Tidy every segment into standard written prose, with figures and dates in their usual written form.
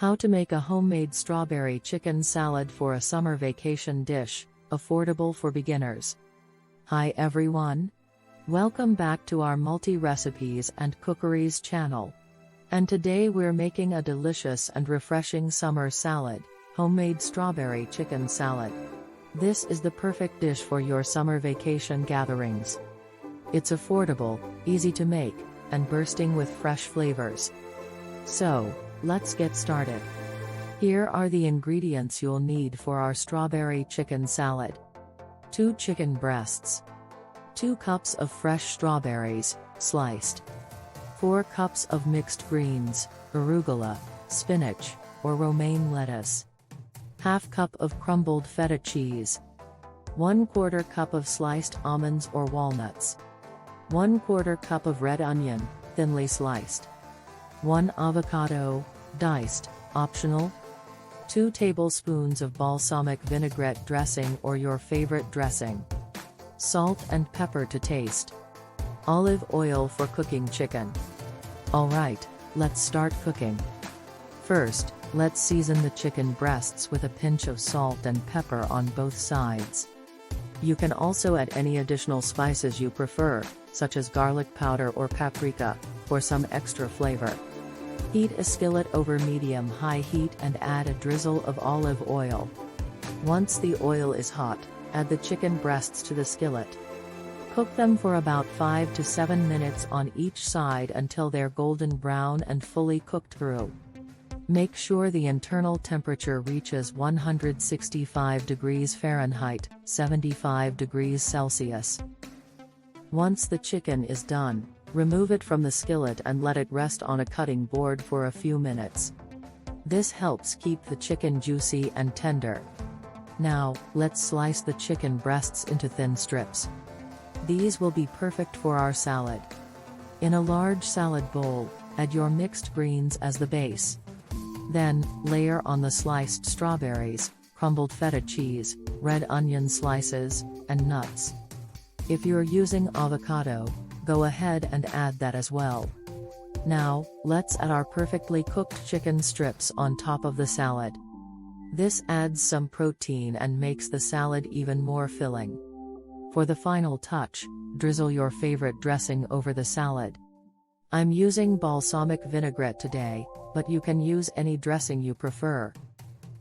How to make a homemade strawberry chicken salad for a summer vacation dish, affordable for beginners. Hi everyone. Welcome back to our multi-recipes and cookeries channel. And today we're making a delicious and refreshing summer salad, homemade strawberry chicken salad. This is the perfect dish for your summer vacation gatherings. It's affordable, easy to make, and bursting with fresh flavors. So, let's get started. Here are the ingredients you'll need for our strawberry chicken salad. 2 chicken breasts. 2 cups of fresh strawberries, sliced. 4 cups of mixed greens, arugula, spinach, or romaine lettuce. Half cup of crumbled feta cheese. 1/4 cup of sliced almonds or walnuts. 1/4 cup of red onion, thinly sliced. 1 avocado, diced, optional. 2 tablespoons of balsamic vinaigrette dressing or your favorite dressing. Salt and pepper to taste. Olive oil for cooking chicken. Alright, let's start cooking. First, let's season the chicken breasts with a pinch of salt and pepper on both sides. You can also add any additional spices you prefer, such as garlic powder or paprika, for some extra flavor. Heat a skillet over medium-high heat and add a drizzle of olive oil. Once the oil is hot, add the chicken breasts to the skillet. Cook them for about 5 to 7 minutes on each side until they're golden brown and fully cooked through. Make sure the internal temperature reaches 165 degrees Fahrenheit, 75 degrees Celsius. Once the chicken is done, remove it from the skillet and let it rest on a cutting board for a few minutes. This helps keep the chicken juicy and tender. Now, let's slice the chicken breasts into thin strips. These will be perfect for our salad. In a large salad bowl, add your mixed greens as the base. Then, layer on the sliced strawberries, crumbled feta cheese, red onion slices, and nuts. If you're using avocado, go ahead and add that as well. Now, let's add our perfectly cooked chicken strips on top of the salad. This adds some protein and makes the salad even more filling. For the final touch, drizzle your favorite dressing over the salad. I'm using balsamic vinaigrette today, but you can use any dressing you prefer.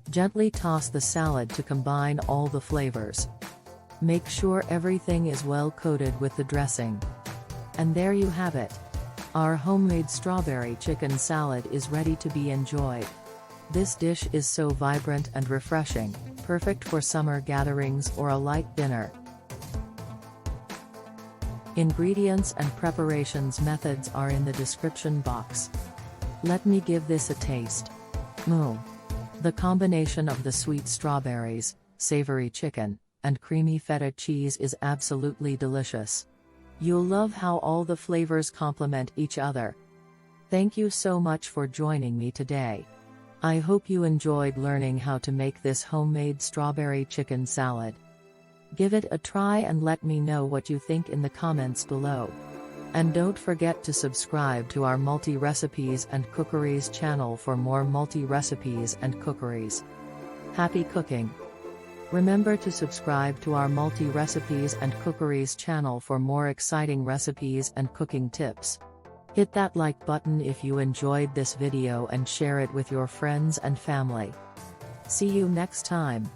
Gently toss the salad to combine all the flavors. Make sure everything is well coated with the dressing. And there you have it. Our homemade strawberry chicken salad is ready to be enjoyed. This dish is so vibrant and refreshing, perfect for summer gatherings or a light dinner. Ingredients and preparations methods are in the description box. Let me give this a taste. The combination of the sweet strawberries, savory chicken, and creamy feta cheese is absolutely delicious. You'll love how all the flavors complement each other. Thank you so much for joining me today. I hope you enjoyed learning how to make this homemade strawberry chicken salad. Give it a try and let me know what you think in the comments below. And don't forget to subscribe to our multi-recipes and cookeries channel for more multi-recipes and cookeries. Happy cooking! Remember to subscribe to our multi-recipes and cookeries channel for more exciting recipes and cooking tips. Hit that like button if you enjoyed this video and share it with your friends and family. See you next time.